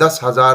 10,000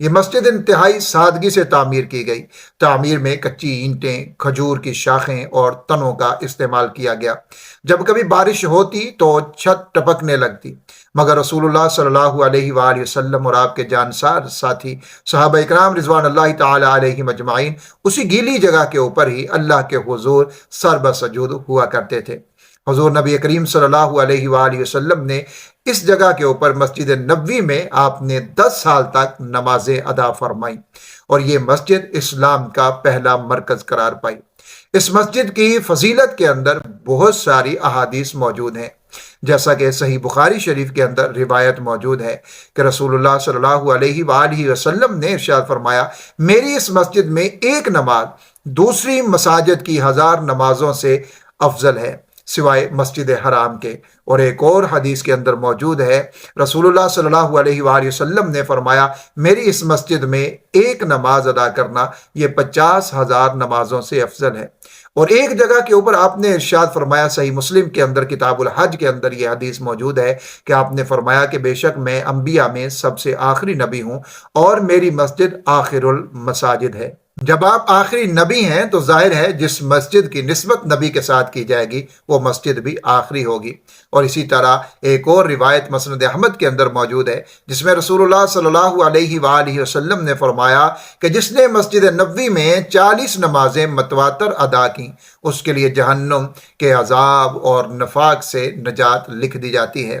یہ مسجد انتہائی سادگی سے تعمیر کی گئی۔ تعمیر میں کچی اینٹیں، کھجور کی شاخیں اور تنوں کا استعمال کیا گیا۔ جب کبھی بارش ہوتی تو چھت ٹپکنے لگتی، مگر رسول اللہ صلی اللہ علیہ وآلہ وسلم اور آپ کے جانسار ساتھی صحابہ اکرام رضوان اللہ تعالی علیہم اجمعین اسی گیلی جگہ کے اوپر ہی اللہ کے حضور سر بسجود ہوا کرتے تھے۔ حضور نبی کریم صلی اللہ علیہ وآلہ وسلم نے اس جگہ کے اوپر مسجد نبوی میں آپ نے 10 سال تک نمازیں ادا فرمائیں، اور یہ مسجد اسلام کا پہلا مرکز قرار پائی۔ اس مسجد کی فضیلت کے اندر بہت ساری احادیث موجود ہیں، جیسا کہ صحیح بخاری شریف کے اندر روایت موجود ہے کہ رسول اللہ صلی اللہ علیہ وآلہ وسلم نے ارشاد فرمایا، میری اس مسجد میں ایک نماز دوسری مساجد کی 1000 نمازوں سے افضل ہے سوائے مسجد حرام کے۔ اور ایک اور حدیث کے اندر موجود ہے، رسول اللہ صلی اللہ علیہ وآلہ وسلم نے فرمایا، میری اس مسجد میں ایک نماز ادا کرنا یہ 50,000 نمازوں سے افضل ہے۔ اور ایک جگہ کے اوپر آپ نے ارشاد فرمایا، صحیح مسلم کے اندر کتاب الحج کے اندر یہ حدیث موجود ہے کہ آپ نے فرمایا کہ بے شک میں انبیاء میں سب سے آخری نبی ہوں اور میری مسجد آخر المساجد ہے۔ جب آپ آخری نبی ہیں تو ظاہر ہے جس مسجد کی نسبت نبی کے ساتھ کی جائے گی وہ مسجد بھی آخری ہوگی۔ اور اسی طرح ایک اور روایت مسند احمد کے اندر موجود ہے جس میں رسول اللہ صلی اللہ علیہ وآلہ وسلم نے فرمایا کہ جس نے مسجد نبوی میں 40 نمازیں متواتر ادا کی اس کے لیے جہنم کے عذاب اور نفاق سے نجات لکھ دی جاتی ہے۔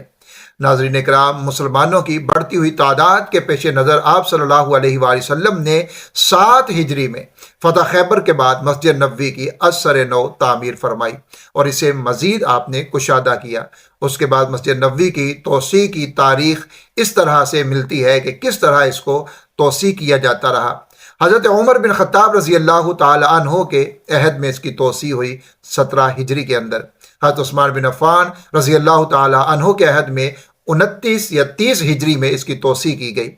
ناظرین اکرام، مسلمانوں کی بڑھتی ہوئی تعداد کے پیش نظر آپ صلی اللہ علیہ وآلہ وسلم نے 7 ہجری میں فتح خیبر کے بعد مسجد نبوی کی اثر نو تعمیر فرمائی اور اسے مزید آپ نے کشادہ کیا۔ اس کے بعد مسجد نبوی کی توسیع کی تاریخ اس طرح سے ملتی ہے کہ کس طرح اس کو توسیع کیا جاتا رہا۔ حضرت عمر بن خطاب رضی اللہ تعالی عنہ کے عہد میں اس کی توسیع ہوئی 17 ہجری کے اندر۔ حضرت عثمان بن عفان رضی اللہ تعالی عنہ کے عہد میں 29 یا 30 ہجری میں اس کی توسیع کی گئی۔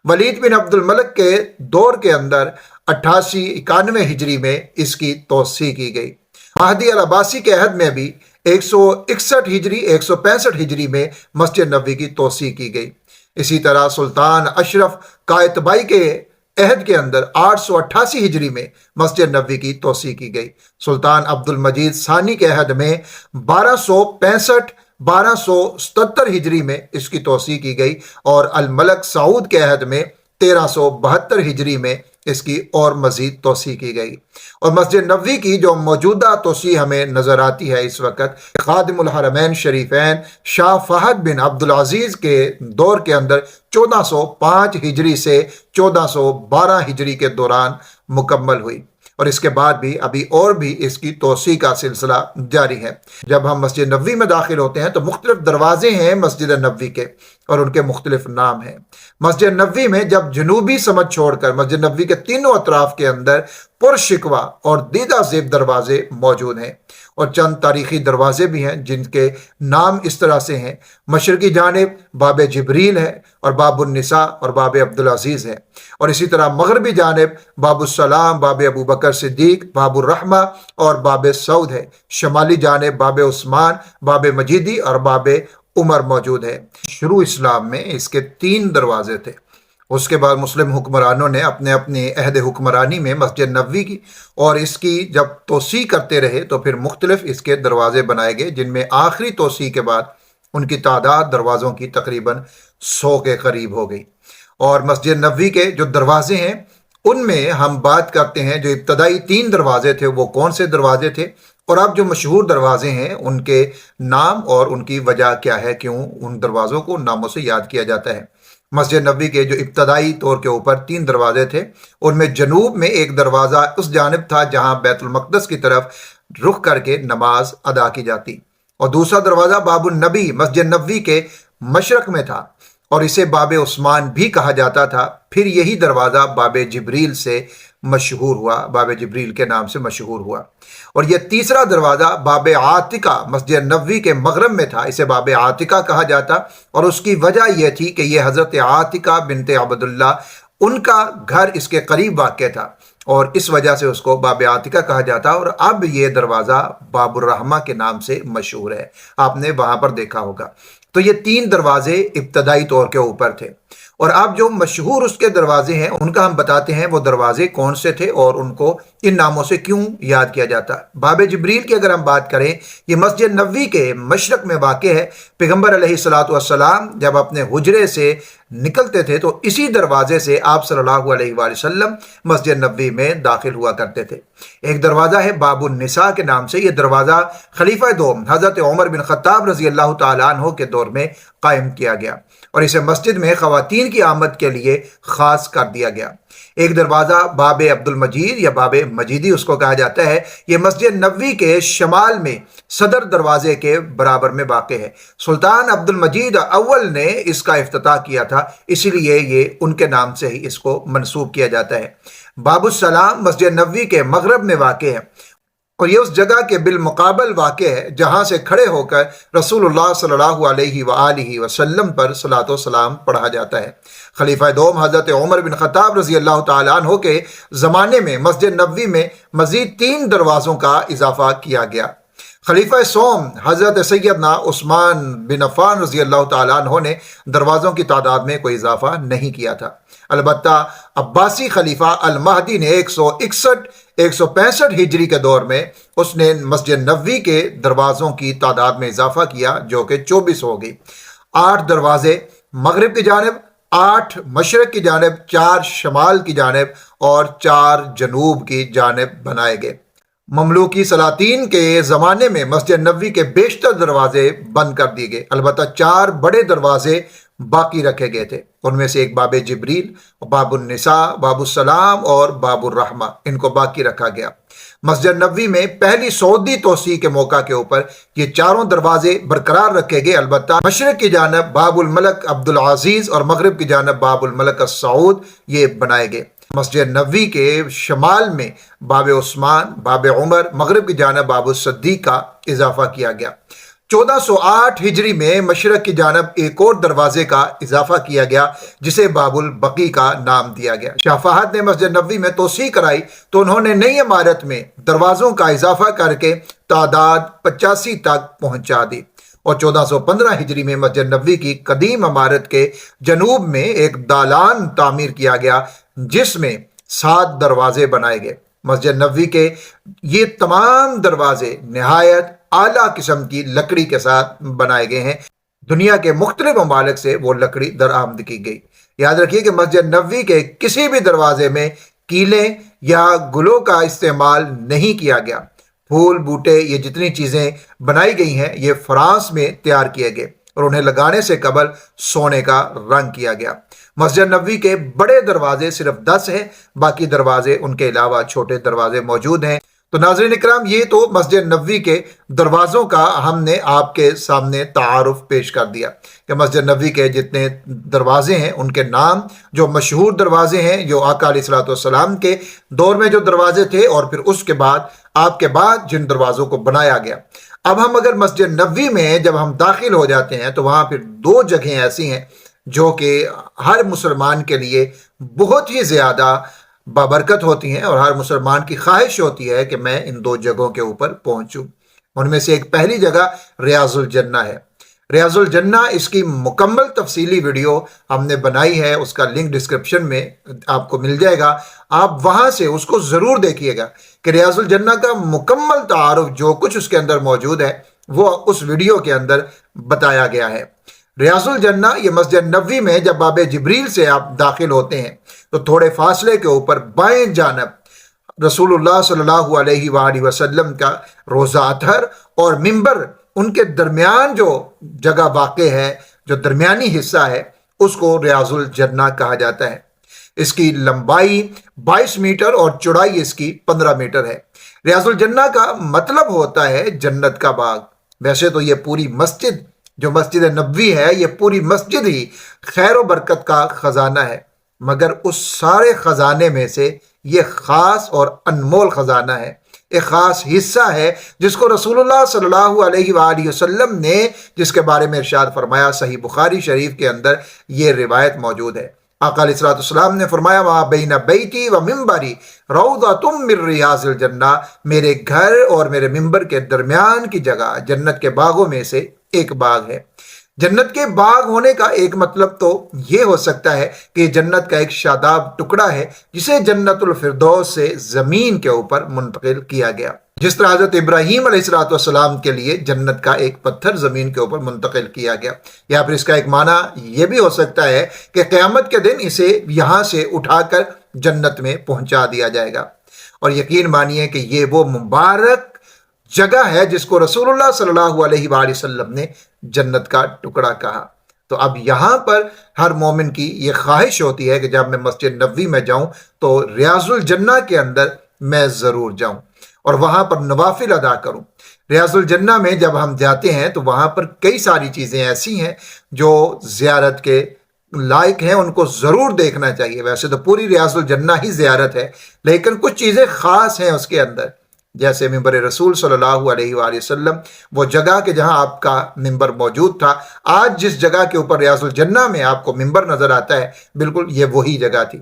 ولید بن عبد الملک کے دور کے اندر 88-91 ہجری میں اس کی توسیع کی گئی۔ مہدی العباسی کے عہد میں بھی 161 ہجری 165 ہجری میں مسجد نبوی کی توسیع کی گئی۔ اسی طرح سلطان اشرف قائتبائی کے عہد کے اندر 888 ہجری میں مسجد نبوی کی توسیع کی گئی۔ سلطان عبد المجید ثانی کے عہد میں 1267 ہجری میں اس کی توسیع کی گئی، اور الملک سعود کے عہد میں 1372 ہجری میں اس کی اور مزید توسیع کی گئی۔ اور مسجد نبوی کی جو موجودہ توسیع ہمیں نظر آتی ہے اس وقت، خادم الحرمین شریفین شاہ فہد بن عبد العزیز کے دور کے اندر 1405 ہجری سے 1412 ہجری کے دوران مکمل ہوئی، اور اس کے بعد بھی ابھی اور بھی اس کی توسیع کا سلسلہ جاری ہے۔ جب ہم مسجد نبوی میں داخل ہوتے ہیں تو مختلف دروازے ہیں مسجد نبوی کے، اور ان کے مختلف نام ہیں۔ مسجد نبوی میں جب جنوبی سمت چھوڑ کر مسجد نبوی کے تینوں اطراف کے اندر پرشکوہ اور دیدہ زیب دروازے موجود ہیں، اور چند تاریخی دروازے بھی ہیں جن کے نام اس طرح سے ہیں۔ مشرقی جانب باب جبریل ہے، اور باب النساء اور باب عبدالعزیز ہے، اور اسی طرح مغربی جانب باب السلام، باب ابو بکر صدیق، باب الرحمہ اور باب سعود ہے۔ شمالی جانب باب عثمان، باب مجیدی اور باب عمر موجود ہے۔ شروع اسلام میں اس کے 3 دروازے تھے۔ اس کے بعد مسلم حکمرانوں نے اپنے عہد حکمرانی میں مسجد نبوی کی اور اس کی جب توسیع کرتے رہے تو پھر مختلف اس کے دروازے بنائے گئے، جن میں آخری توسیع کے بعد ان کی تعداد دروازوں کی تقریباً 100 کے قریب ہو گئی۔ اور مسجد نبوی کے جو دروازے ہیں ان میں ہم بات کرتے ہیں، جو ابتدائی 3 دروازے تھے وہ کون سے دروازے تھے، اور اب جو مشہور دروازے ہیں ان کے نام اور ان کی وجہ کیا ہے، کیوں ان دروازوں کو ناموں سے یاد کیا جاتا ہے۔ مسجد نبوی کے جو ابتدائی طور کے اوپر 3 دروازے تھے، ان میں جنوب میں ایک دروازہ اس جانب تھا جہاں بیت المقدس کی طرف رخ کر کے نماز ادا کی جاتی، اور دوسرا دروازہ باب النبی مسجد نبوی کے مشرق میں تھا، اور اسے باب عثمان بھی کہا جاتا تھا۔ پھر یہی دروازہ باب جبریل سے مشہور ہوا، باب جبریل کے نام سے مشہور ہوا۔ اور یہ تیسرا دروازہ باب عاتقہ مسجد نبوی کے مغرب میں تھا، اسے باب عاتقہ کہا جاتا، اور اس کی وجہ یہ تھی کہ یہ حضرت عاتقہ بنت عبداللہ ان کا گھر اس کے قریب واقع تھا، اور اس وجہ سے اس کو باب عاتقہ کہا جاتا، اور اب یہ دروازہ باب الرحمہ کے نام سے مشہور ہے، آپ نے وہاں پر دیکھا ہوگا۔ تو یہ 3 دروازے ابتدائی طور کے اوپر تھے، اور آپ جو مشہور اس کے دروازے ہیں ان کا ہم بتاتے ہیں وہ دروازے کون سے تھے اور ان کو ان ناموں سے کیوں یاد کیا جاتا ہے۔ باب جبریل کی اگر ہم بات کریں، یہ مسجد نبوی کے مشرق میں واقع ہے۔ پیغمبر علیہ الصلوۃ والسلام جب اپنے حجرے سے نکلتے تھے تو اسی دروازے سے آپ صلی اللہ علیہ وآلہ وسلم مسجد نبوی میں داخل ہوا کرتے تھے۔ ایک دروازہ ہے باب النساء کے نام سے، یہ دروازہ خلیفہ دوم حضرت عمر بن خطاب رضی اللہ تعالیٰ عنہ کے دور میں قائم کیا گیا اور اسے مسجد میں خواتین کی آمد کے لیے خاص کر دیا گیا۔ ایک دروازہ باب عبد المجید یا باب مجیدی اس کو کہا جاتا ہے، یہ مسجد نبوی کے شمال میں صدر دروازے کے برابر میں واقع ہے۔ سلطان عبد المجید اول نے اس کا افتتاح کیا تھا، اسی لیے یہ ان کے نام سے ہی اس کو منسوب کیا جاتا ہے۔ باب السلام مسجد نبوی کے مغرب میں واقع ہے اور یہ اس جگہ کے بالمقابل واقع ہے جہاں سے کھڑے ہو کر رسول اللہ صلی اللہ علیہ وآلہ وسلم پر صلاۃ و سلام پڑھا جاتا ہے۔ خلیفہ دوم حضرت عمر بن خطاب رضی اللہ تعالیٰ عنہ کے زمانے میں مسجد نبوی میں مزید 3 دروازوں کا اضافہ کیا گیا۔ خلیفہ سوم حضرت سیدنا عثمان بن عفان رضی اللہ تعالیٰ عنہ نے دروازوں کی تعداد میں کوئی اضافہ نہیں کیا تھا۔ البتہ عباسی خلیفہ المہدی نے 165 ہجری کے دور میں اس نے مسجد نبوی کے دروازوں کی تعداد میں اضافہ کیا جو کہ 24 ہو گئی۔ 8 دروازے مغرب کی جانب، 8 مشرق کی جانب، 4 شمال کی جانب اور 4 جنوب کی جانب بنائے گئے۔ مملوکی سلاطین کے زمانے میں مسجد نبوی کے بیشتر دروازے بند کر دیے گئے، البتہ 4 بڑے دروازے باقی رکھے گئے تھے۔ ان میں سے ایک باب جبریل، باب النساء، باب السلام اور باب الرحمہ، ان کو باقی رکھا گیا۔ مسجد نبوی میں پہلی سعودی توسیع کے موقع کے اوپر یہ 4 دروازے برقرار رکھے گئے، البتہ مشرق کی جانب باب الملک عبد العزیز اور مغرب کی جانب باب الملک السعود یہ بنائے گئے۔ مسجد نبوی کے شمال میں باب عثمان، باب عمر، مغرب کی جانب باب الصدیق کا اضافہ کیا گیا۔ 1408 ہجری میں مشرق کی جانب ایک اور دروازے کا اضافہ کیا گیا جسے باب البقیع کا نام دیا گیا۔ شاہ فہد نے مسجد نبوی میں توسیع کرائی تو انہوں نے نئی عمارت میں دروازوں کا اضافہ کر کے تعداد 85 تک پہنچا دی اور 1415 ہجری میں مسجد نبوی کی قدیم عمارت کے جنوب میں ایک دالان تعمیر کیا گیا جس میں 7 دروازے بنائے گئے۔ مسجد نبوی کے یہ تمام دروازے نہایت اعلیٰ قسم کی لکڑی کے ساتھ بنائے گئے ہیں۔ دنیا کے مختلف ممالک سے وہ لکڑی درآمد کی گئی۔ یاد رکھیے کہ مسجد نبوی کے کسی بھی دروازے میں کیلیں یا گلوں کا استعمال نہیں کیا گیا۔ پھول بوٹے یہ جتنی چیزیں بنائی گئی ہیں یہ فرانس میں تیار کیے گئے اور انہیں لگانے سے قبل سونے کا رنگ کیا گیا۔ مسجد نبوی کے بڑے دروازے صرف 10 ہیں، باقی دروازے ان کے علاوہ چھوٹے دروازے موجود ہیں۔ تو ناظرین اکرام، یہ تو مسجد نبوی کے دروازوں کا ہم نے آپ کے سامنے تعارف پیش کر دیا کہ مسجد نبوی کے جتنے دروازے ہیں ان کے نام، جو مشہور دروازے ہیں جو آقا علیہ الصلوۃ والسلام کے دور میں جو دروازے تھے اور پھر اس کے بعد آپ کے بعد جن دروازوں کو بنایا گیا۔ اب ہم اگر مسجد نبوی میں جب ہم داخل ہو جاتے ہیں تو وہاں پھر 2 جگہیں ایسی ہیں جو کہ ہر مسلمان کے لیے بہت ہی زیادہ بابرکت ہوتی ہیں اور ہر مسلمان کی خواہش ہوتی ہے کہ میں ان 2 جگہوں کے اوپر پہنچوں۔ ان میں سے ایک پہلی جگہ ریاض الجنہ ہے۔ ریاض الجنہ اس کی مکمل تفصیلی ویڈیو ہم نے بنائی ہے، اس کا لنک ڈسکرپشن میں آپ کو مل جائے گا، آپ وہاں سے اس کو ضرور دیکھیے گا کہ ریاض الجنہ کا مکمل تعارف جو کچھ اس کے اندر موجود ہے وہ اس ویڈیو کے اندر بتایا گیا ہے۔ ریاض الجنہ یہ مسجد نبوی میں جب باب جبریل سے آپ داخل ہوتے ہیں تو تھوڑے فاصلے کے اوپر بائیں جانب رسول اللہ صلی اللہ علیہ وآلہ وسلم کا روضہ اطہر اور منبر، ان کے درمیان جو جگہ واقع ہے، جو درمیانی حصہ ہے، اس کو ریاض الجنہ کہا جاتا ہے۔ اس کی لمبائی 22 میٹر اور چوڑائی اس کی 15 میٹر ہے۔ ریاض الجنہ کا مطلب ہوتا ہے جنت کا باغ۔ ویسے تو یہ پوری مسجد جو مسجد نبوی ہے یہ پوری مسجد ہی خیر و برکت کا خزانہ ہے، مگر اس سارے خزانے میں سے یہ خاص اور انمول خزانہ ہے، ایک خاص حصہ ہے جس کو رسول اللہ صلی اللہ علیہ وآلہ وسلم نے جس کے بارے میں ارشاد فرمایا، صحیح بخاری شریف کے اندر یہ روایت موجود ہے۔ آقا علیہ الصلوۃ والسلام نے فرمایا وَمَا بَيْنَ بَيْتِي وَمِنبَرِي رَوْضَةٌ مِّن رِّيَاضِ الْجَنَّةِ، میرے گھر اور میرے منبر کے درمیان کی جگہ جنت کے باغوں میں سے ایک باغ ہے۔ جنت کے باغ ہونے کا ایک مطلب تو یہ ہو سکتا ہے کہ یہ جنت کا ایک شاداب ٹکڑا ہے جسے جنت الفردوس سے زمین کے اوپر منتقل کیا گیا، جس طرح حضرت ابراہیم علیہ السلام کے لیے جنت کا ایک پتھر زمین کے اوپر منتقل کیا گیا۔ یا پھر اس کا ایک معنی یہ بھی ہو سکتا ہے کہ قیامت کے دن اسے یہاں سے اٹھا کر جنت میں پہنچا دیا جائے گا، اور یقین مانیے کہ یہ وہ مبارک جگہ ہے جس کو رسول اللہ صلی اللہ علیہ وآلہ وسلم نے جنت کا ٹکڑا کہا۔ تو اب یہاں پر ہر مومن کی یہ خواہش ہوتی ہے کہ جب میں مسجد نبوی میں جاؤں تو ریاض الجنہ کے اندر میں ضرور جاؤں اور وہاں پر نوافل ادا کروں۔ ریاض الجنہ میں جب ہم جاتے ہیں تو وہاں پر کئی ساری چیزیں ایسی ہیں جو زیارت کے لائق ہیں، ان کو ضرور دیکھنا چاہیے۔ ویسے تو پوری ریاض الجنہ ہی زیارت ہے، لیکن کچھ چیزیں خاص ہیں اس کے اندر، جیسے ممبر رسول صلی اللہ علیہ وآلہ وسلم، وہ جگہ کہ جہاں آپ کا ممبر موجود تھا۔ آج جس جگہ کے اوپر ریاض الجنہ میں آپ کو ممبر نظر آتا ہے، بالکل یہ وہی جگہ تھی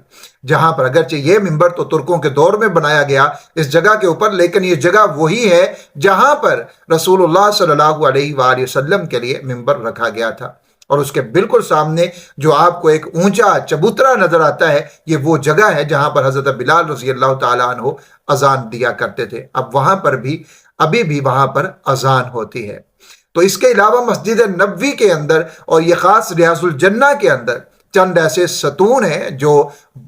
جہاں پر، اگرچہ یہ ممبر تو ترکوں کے دور میں بنایا گیا اس جگہ کے اوپر، لیکن یہ جگہ وہی ہے جہاں پر رسول اللہ صلی اللہ علیہ وآلہ وسلم کے لیے ممبر رکھا گیا تھا۔ اور اس کے بالکل سامنے جو آپ کو ایک اونچا چبوترا نظر آتا ہے، یہ وہ جگہ ہے جہاں پر حضرت بلال رضی اللہ تعالیٰ عنہ اذان دیا کرتے تھے۔ اب وہاں پر بھی ابھی بھی وہاں پر اذان ہوتی ہے۔ تو اس کے علاوہ مسجد نبوی کے اندر اور یہ خاص ریاض الجنہ کے اندر چند ایسے ستون ہیں جو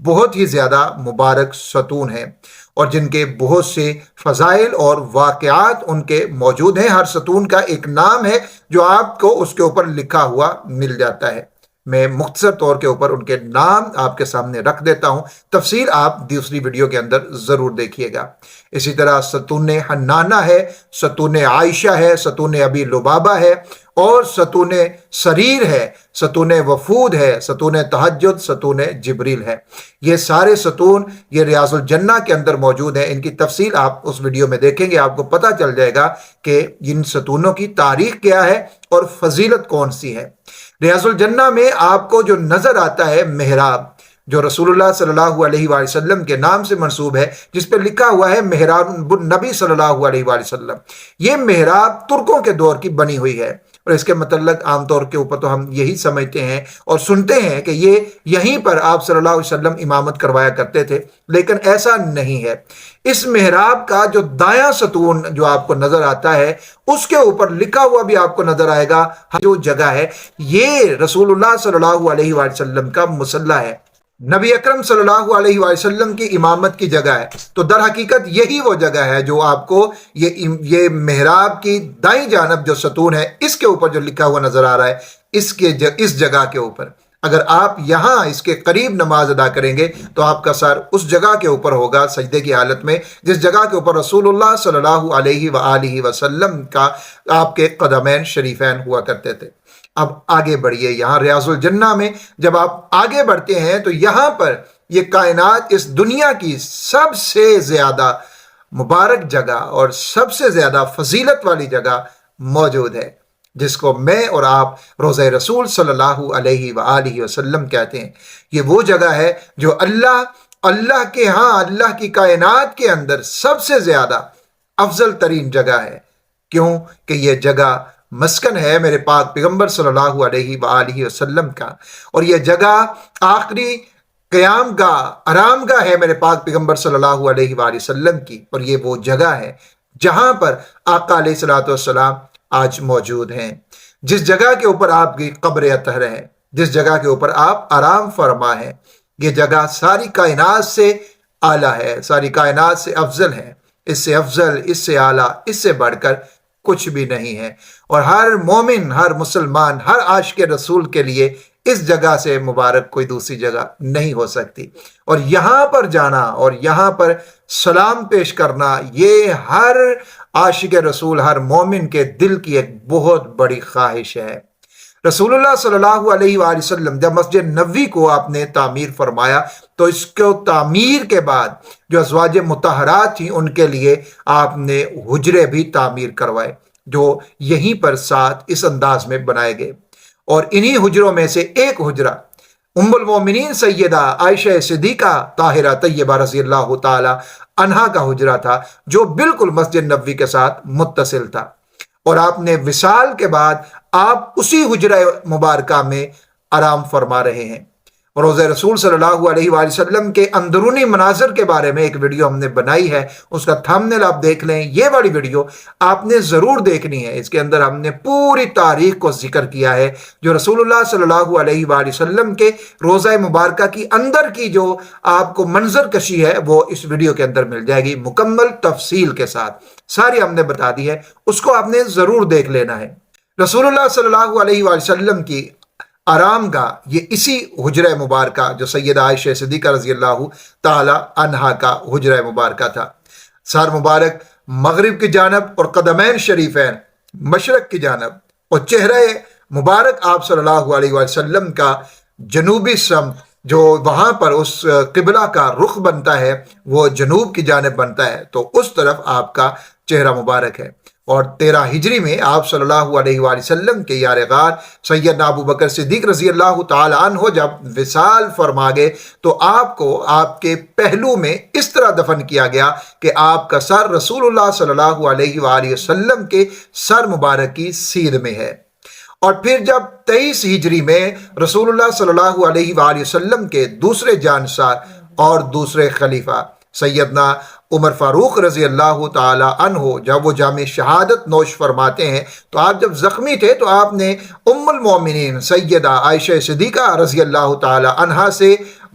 بہت ہی زیادہ مبارک ستون ہیں، اور جن کے بہت سے فضائل اور واقعات ان کے موجود ہیں۔ ہر ستون کا ایک نام ہے جو آپ کو اس کے اوپر لکھا ہوا مل جاتا ہے۔ میں مختصر طور کے اوپر ان کے نام آپ کے سامنے رکھ دیتا ہوں، تفصیل آپ دوسری ویڈیو کے اندر ضرور دیکھیے گا۔ اسی طرح ستون حنانہ ہے، ستون عائشہ ہے، ستون ابی لبابہ ہے، اور ستون سریر ہے، ستون وفود ہے، ستون تہجد، ستون جبریل ہے۔ یہ سارے ستون یہ ریاض الجنہ کے اندر موجود ہیں۔ ان کی تفصیل آپ اس ویڈیو میں دیکھیں گے، آپ کو پتہ چل جائے گا کہ ان ستونوں کی تاریخ کیا ہے اور فضیلت کون سی ہے۔ ریاض الجنہ میں آپ کو جو نظر آتا ہے محراب، جو رسول اللہ صلی اللہ علیہ وآلہ وسلم کے نام سے منسوب ہے، جس پہ لکھا ہوا ہے محراب النبی صلی اللہ علیہ وآلہ وسلم، یہ محراب ترکوں کے دور کی بنی ہوئی ہے، اور اس کے متعلق عام طور کے اوپر تو ہم یہی سمجھتے ہیں اور سنتے ہیں کہ یہ یہیں پر آپ صلی اللہ علیہ وسلم امامت کروایا کرتے تھے، لیکن ایسا نہیں ہے۔ اس محراب کا جو دایاں ستون جو آپ کو نظر آتا ہے، اس کے اوپر لکھا ہوا بھی آپ کو نظر آئے گا جو جگہ ہے، یہ رسول اللہ صلی اللہ علیہ وآلہ وسلم کا مصلی ہے، نبی اکرم صلی اللہ علیہ وآلہ وسلم کی امامت کی جگہ ہے۔ تو در حقیقت یہی وہ جگہ ہے جو آپ کو یہ محراب کی دائیں جانب جو ستون ہے، اس کے اوپر جو لکھا ہوا نظر آ رہا ہے، اس جگہ کے اوپر اگر آپ یہاں اس کے قریب نماز ادا کریں گے تو آپ کا سر اس جگہ کے اوپر ہوگا سجدے کی حالت میں، جس جگہ کے اوپر رسول اللہ صلی اللہ علیہ وآلہ وسلم کا آپ کے قدمین شریفین ہوا کرتے تھے۔ اب آگے بڑھیے، یہاں ریاض الجنہ میں جب آپ آگے بڑھتے ہیں تو یہاں پر یہ کائنات اس دنیا کی سب سے زیادہ مبارک جگہ اور سب سے زیادہ فضیلت والی جگہ موجود ہے، جس کو میں اور آپ روضہ رسول صلی اللہ علیہ وآلہ وسلم کہتے ہیں۔ یہ وہ جگہ ہے جو اللہ کے ہاں، اللہ کی کائنات کے اندر سب سے زیادہ افضل ترین جگہ ہے۔ کیوں کہ یہ جگہ مسکن ہے میرے پاک پیغمبر صلی اللہ علیہ وآلہ وسلم کا، اور یہ جگہ آخری قیام گاہ، آرام گاہ ہے میرے پاک پیغمبر صلی اللہ علیہ وآلہ وسلم کی، اور یہ وہ جگہ ہے جہاں پر آقا علیہ الصلوۃ والسلام آج موجود ہیں، جس جگہ کے اوپر آپ کی قبر اطہر ہے، جس جگہ کے اوپر آپ آرام فرما ہیں۔ یہ جگہ ساری کائنات سے اعلیٰ ہے، ساری کائنات سے افضل ہے، اس سے افضل، اس سے اعلیٰ، اس سے بڑھ کر کچھ بھی نہیں ہے، اور ہر مومن، ہر مسلمان، ہر عاشق رسول کے لیے اس جگہ سے مبارک کوئی دوسری جگہ نہیں ہو سکتی، اور یہاں پر جانا اور یہاں پر سلام پیش کرنا، یہ ہر عاشق رسول، ہر مومن کے دل کی ایک بہت بڑی خواہش ہے۔ رسول اللہ صلی اللہ علیہ وآلہ وسلم جب مسجد نبوی کو آپ نے تعمیر فرمایا تو اس کو تعمیر کے بعد جو ازواج مطہرات تھیں ان کے لیے آپ نے حجرے بھی تعمیر کروائے، جو یہیں پر ساتھ اس انداز میں بنائے گئے، اور انہی حجروں میں سے ایک حجرہ ام المومنین سیدہ عائشہ صدیقہ طاہرہ طیبہ رضی اللہ تعالی عنہا کا حجرہ تھا، جو بالکل مسجد نبوی کے ساتھ متصل تھا، اور آپ نے وصال کے بعد آپ اسی حجرہ مبارکہ میں آرام فرما رہے ہیں۔ روضہ رسول صلی اللہ علیہ وآلہ وسلم کے اندرونی مناظر کے بارے میں ایک ویڈیو ہم نے بنائی ہے، اس کا تھمبنیل آپ دیکھ لیں۔ یہ والی ویڈیو آپ نے ضرور دیکھنی ہے، اس کے اندر ہم نے پوری تاریخ کو ذکر کیا ہے، جو رسول اللہ صلی اللہ علیہ وآلہ وسلم کے روضہ مبارکہ کی اندر کی جو آپ کو منظر کشی ہے وہ اس ویڈیو کے اندر مل جائے گی، مکمل تفصیل کے ساتھ ساری ہم نے بتا دی ہے، اس کو آپ نے ضرور دیکھ لینا ہے۔ رسول اللہ صلی اللہ علیہ وآلہ وسلم کی آرام گاہ یہ اسی حجرہ مبارکہ جو سیدہ عائشہ صدیقہ رضی اللہ تعالی عنہا کا حجرہ مبارکہ تھا، سر مبارک مغرب کی جانب اور قدمین شریفین مشرق کی جانب، اور چہرہ مبارک آپ صلی اللہ علیہ وآلہ وسلم کا جنوبی سمت، جو وہاں پر اس قبلہ کا رخ بنتا ہے وہ جنوب کی جانب بنتا ہے، تو اس طرف آپ کا چہرہ مبارک ہے۔ اور 13 ہجری میں آپ صلی اللہ علیہ وآلہ وسلم کے یار غار سیدنا ابو بکر صدیق رضی اللہ تعالی عنہ جب وصال فرما گئے تو آپ کو آپ کے پہلو میں اس طرح دفن کیا گیا کہ آپ کا سر رسول اللہ صلی اللہ علیہ وآلہ وسلم کے سر مبارک کی سیدھ میں ہے۔ اور پھر جب 23 ہجری میں رسول اللہ صلی اللہ علیہ وآلہ وسلم کے دوسرے جانشار اور دوسرے خلیفہ سیدنا عمر فاروق رضی اللہ تعالی عنہ جب وہ جام شہادت نوش فرماتے ہیں، تو آپ جب زخمی تھے تو آپ نے ام المومنین سیدہ عائشہ صدیقہ رضی اللہ تعالی عنہا سے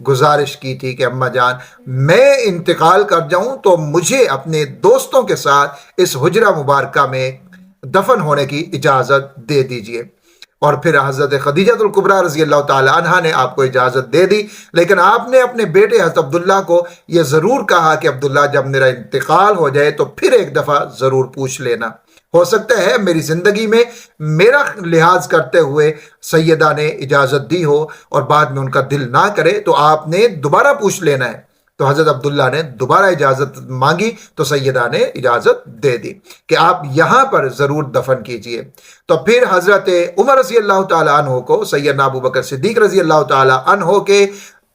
گزارش کی تھی کہ اماں جان میں انتقال کر جاؤں تو مجھے اپنے دوستوں کے ساتھ اس حجرہ مبارکہ میں دفن ہونے کی اجازت دے دیجئے۔ اور پھر حضرت خدیجہ الکبریٰ رضی اللہ تعالی عنہا نے آپ کو اجازت دے دی، لیکن آپ نے اپنے بیٹے حضرت عبداللہ کو یہ ضرور کہا کہ عبداللہ جب میرا انتقال ہو جائے تو پھر ایک دفعہ ضرور پوچھ لینا، ہو سکتا ہے میری زندگی میں میرا لحاظ کرتے ہوئے سیدہ نے اجازت دی ہو اور بعد میں ان کا دل نہ کرے تو آپ نے دوبارہ پوچھ لینا ہے۔ تو حضرت عبداللہ نے دوبارہ اجازت مانگی تو سیدہ نے اجازت دے دی کہ آپ یہاں پر ضرور دفن کیجئے۔ تو پھر حضرت عمر رضی اللہ تعالیٰ عنہ کو سیدنا ابو بکر صدیق رضی اللہ تعالیٰ عنہ کے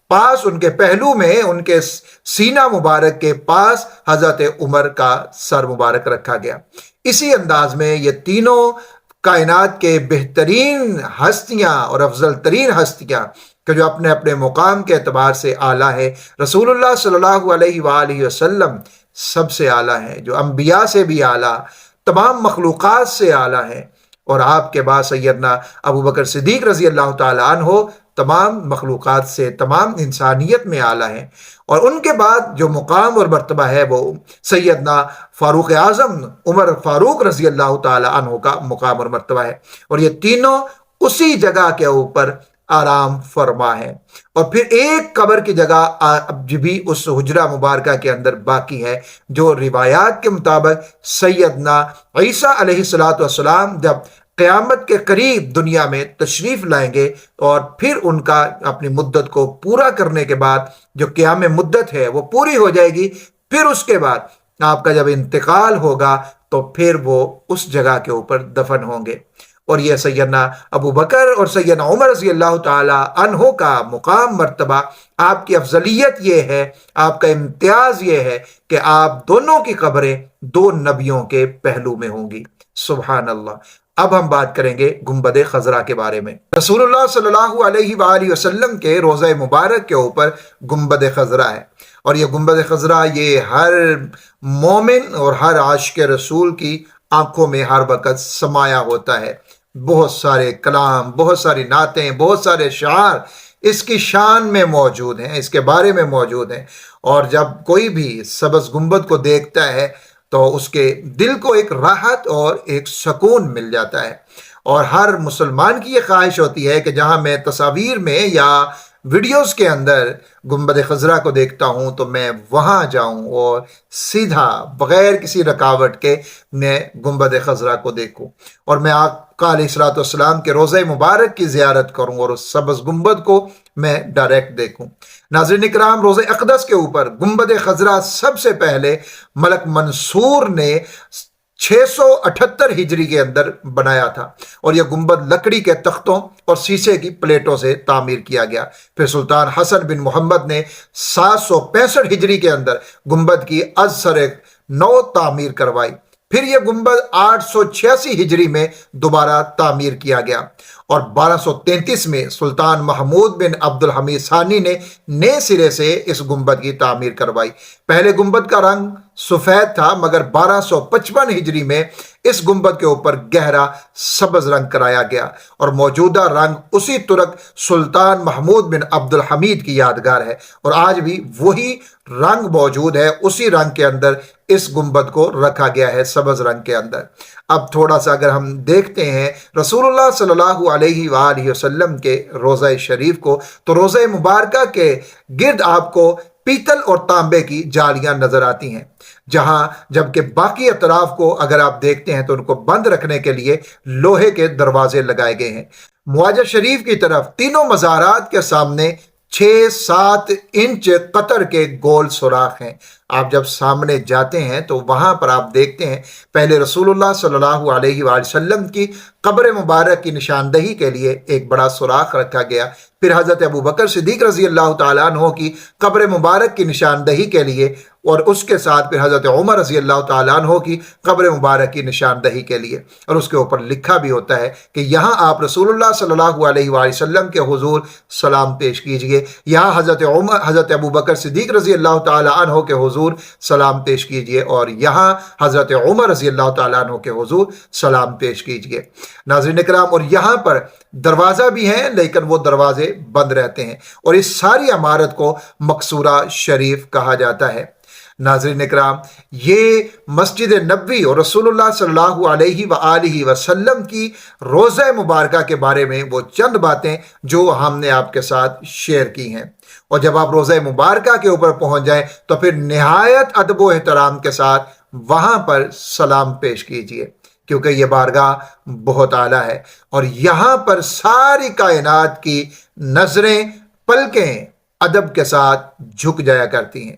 پاس، ان کے پہلو میں، ان کے سینہ مبارک کے پاس حضرت عمر کا سر مبارک رکھا گیا۔ اسی انداز میں یہ تینوں کائنات کے بہترین ہستیاں اور افضل ترین ہستیاں کہ جو اپنے اپنے مقام کے اعتبار سے اعلیٰ ہے، رسول اللہ صلی اللہ علیہ وآلہ وسلم سب سے اعلیٰ ہیں، جو انبیاء سے بھی اعلیٰ، تمام مخلوقات سے اعلیٰ ہیں، اور آپ کے بعد سیدنا ابو بکر صدیق رضی اللہ تعالیٰ عنہ تمام مخلوقات سے، تمام انسانیت میں اعلیٰ ہیں، اور ان کے بعد جو مقام اور مرتبہ ہے وہ سیدنا فاروق اعظم عمر فاروق رضی اللہ تعالیٰ عنہ کا مقام اور مرتبہ ہے، اور یہ تینوں اسی جگہ کے اوپر آرام فرما ہے۔ اور پھر ایک قبر کی جگہ اب بھی اس حجرہ مبارکہ کے اندر باقی ہے، جو روایات کے مطابق سیدنا عیسیٰ علیہ السلام جب قیامت کے قریب دنیا میں تشریف لائیں گے اور پھر ان کا اپنی مدت کو پورا کرنے کے بعد جو قیام مدت ہے وہ پوری ہو جائے گی، پھر اس کے بعد آپ کا جب انتقال ہوگا تو پھر وہ اس جگہ کے اوپر دفن ہوں گے۔ اور یہ سیدنا ابو بکر اور سیدنا عمر رضی اللہ تعالی عنہ کا مقام مرتبہ، آپ کی افضلیت یہ ہے، آپ کا امتیاز یہ ہے کہ آپ دونوں کی قبریں دو نبیوں کے پہلو میں ہوں گی۔ سبحان اللہ۔ اب ہم بات کریں گے گنبد خضرا کے بارے میں۔ رسول اللہ صلی اللہ علیہ وآلہ وسلم کے روضہ مبارک کے اوپر گنبد خضرا ہے، اور یہ گنبد خضرا یہ ہر مومن اور ہر عاشق رسول کی آنکھوں میں ہر وقت سمایا ہوتا ہے۔ بہت سارے کلام، بہت ساری نعتیں، بہت سارے شعار اس کی شان میں موجود ہیں، اس کے بارے میں موجود ہیں، اور جب کوئی بھی سبز گنبد کو دیکھتا ہے تو اس کے دل کو ایک راحت اور ایک سکون مل جاتا ہے، اور ہر مسلمان کی یہ خواہش ہوتی ہے کہ جہاں میں تصاویر میں یا ویڈیوز کے اندر گنبد خضرا کو دیکھتا ہوں تو میں وہاں جاؤں اور سیدھا بغیر کسی رکاوٹ کے میں گنبد خضرا کو دیکھوں، اور میں آقا علیہ الصلوۃ والسلام کے روضہ مبارک کی زیارت کروں اور اس سبز گنبد کو میں ڈائریکٹ دیکھوں۔ ناظرین اکرام، روضہ اقدس کے اوپر گنبد خضرا سب سے پہلے ملک منصور نے 678 ہجری کے اندر بنایا تھا، اور یہ گنبد لکڑی کے تختوں اور شیشے کی پلیٹوں سے تعمیر کیا گیا۔ پھر سلطان حسن بن محمد نے 765 ہجری کے اندر گنبد کی از سر نو تعمیر کروائی۔ پھر یہ گنبد 886 ہجری میں دوبارہ تعمیر کیا گیا اور 1233 میں سلطان محمود بن عبد الحمید ثانی نے نئے سرے سے اس گنبد کی تعمیر کروائی۔ پہلے گنبد کا رنگ سفید تھا، مگر 1255 ہجری میں اس گنبد کے اوپر گہرا سبز رنگ کرایا گیا اور موجودہ رنگ اسی ترک سلطان محمود بن عبد الحمید کی یادگار ہے، اور آج بھی وہی رنگ موجود ہے، اسی رنگ کے اندر اس گنبد کو رکھا گیا ہے، سبز رنگ کے اندر۔ اب تھوڑا سا اگر ہم دیکھتے ہیں رسول اللہ صلی اللہ علیہ وآلہ وسلم کے روضہ شریف کو، تو روضہ مبارکہ کے گرد آپ کو پیتل اور تانبے کی جالیاں نظر آتی ہیں، جبکہ باقی اطراف کو اگر آپ دیکھتے ہیں تو ان کو بند رکھنے کے لیے لوہے کے دروازے لگائے گئے ہیں۔ معاجہ شریف کی طرف تینوں مزارات کے سامنے 6-7 انچ قطر کے گول سوراخ ہیں۔ آپ جب سامنے جاتے ہیں تو وہاں پر آپ دیکھتے ہیں پہلے رسول اللہ صلی اللہ علیہ وآلہ وسلم کی قبر مبارک کی نشاندہی کے لیے ایک بڑا سوراخ رکھا گیا، پھر حضرت ابوبکر صدیق رضی اللہ تعالیٰ عنہ کی قبر مبارک کی نشاندہی کے لیے، اور اس کے ساتھ پھر حضرت عمر رضی اللہ تعالیٰ عنہ کی قبر مبارک کی نشاندہی کے لیے، اور اس کے اوپر لکھا بھی ہوتا ہے کہ یہاں آپ رسول اللہ صلی اللہ علیہ وآلہ وسلم کے حضور سلام پیش کیجئے، یہاں حضرت ابوبکر صدیق رضی اللہ تعالیٰ عنہ کے حضور سلام پیش کیجئے، اور یہاں حضرت عمر رضی اللہ تعالیٰ عنہ کے حضور سلام پیش کیجئے۔ ناظرین اکرام، اور یہاں پر دروازہ بھی ہیں لیکن وہ دروازے بند رہتے ہیں، اور اس ساری عمارت کو مقصورہ شریف کہا جاتا ہے۔ ناظرین اکرام، یہ مسجد نبوی اور رسول اللہ صلی اللہ علیہ وآلہ وسلم کی روضہ مبارکہ کے بارے میں وہ چند باتیں جو ہم نے آپ کے ساتھ شیئر کی ہیں، اور جب آپ روضہ مبارکہ کے اوپر پہنچ جائیں تو پھر نہایت ادب و احترام کے ساتھ وہاں پر سلام پیش کیجئے، کیونکہ یہ بارگاہ بہت اعلیٰ ہے، اور یہاں پر ساری کائنات کی نظریں، پلکیں ادب کے ساتھ جھک جایا کرتی ہیں،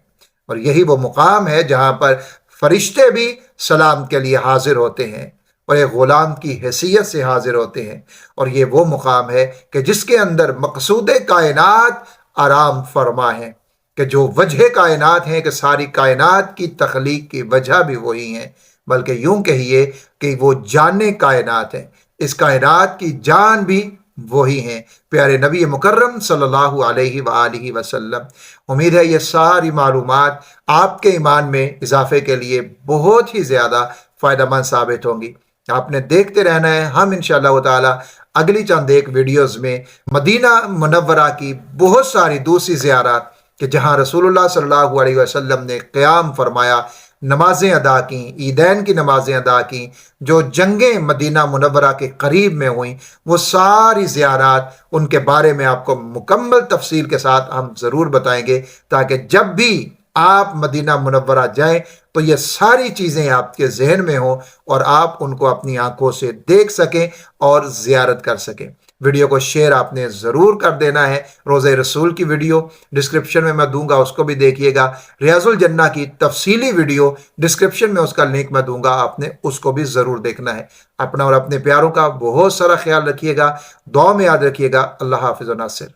اور یہی وہ مقام ہے جہاں پر فرشتے بھی سلام کے لیے حاضر ہوتے ہیں اور ایک غلام کی حیثیت سے حاضر ہوتے ہیں، اور یہ وہ مقام ہے کہ جس کے اندر مقصود کائنات آرام فرما ہے، کہ جو وجہ کائنات ہیں، کہ ساری کائنات کی تخلیق کی وجہ بھی وہی ہیں، بلکہ یوں کہیے کہ وہ جان کائنات ہیں، اس کائنات کی جان بھی وہی ہیں، پیارے نبی مکرم صلی اللہ علیہ وآلہ وسلم۔ امید ہے یہ ساری معلومات آپ کے ایمان میں اضافے کے لیے بہت ہی زیادہ فائدہ مند ثابت ہوں گی۔ آپ نے دیکھتے رہنا ہے، ہم انشاءاللہ تعالی اگلی چند ایک ویڈیوز میں مدینہ منورہ کی بہت ساری دوسری زیارات، کہ جہاں رسول اللہ صلی اللہ علیہ وسلم نے قیام فرمایا، نمازیں ادا کیں، عیدین کی نمازیں ادا کیں، جو جنگیں مدینہ منورہ کے قریب میں ہوئیں، وہ ساری زیارات، ان کے بارے میں آپ کو مکمل تفصیل کے ساتھ ہم ضرور بتائیں گے، تاکہ جب بھی آپ مدینہ منورہ جائیں تو یہ ساری چیزیں آپ کے ذہن میں ہوں اور آپ ان کو اپنی آنکھوں سے دیکھ سکیں اور زیارت کر سکیں۔ ویڈیو کو شیئر آپ نے ضرور کر دینا ہے۔ روضہ رسول کی ویڈیو ڈسکرپشن میں دوں گا، اس کو بھی دیکھیے گا۔ ریاض الجنہ کی تفصیلی ویڈیو ڈسکرپشن میں اس کا لنک میں دوں گا، آپ نے اس کو بھی ضرور دیکھنا ہے۔ اپنا اور اپنے پیاروں کا بہت سارا خیال رکھیے گا، دعا میں یاد رکھیے گا۔ اللہ حافظ و ناصر۔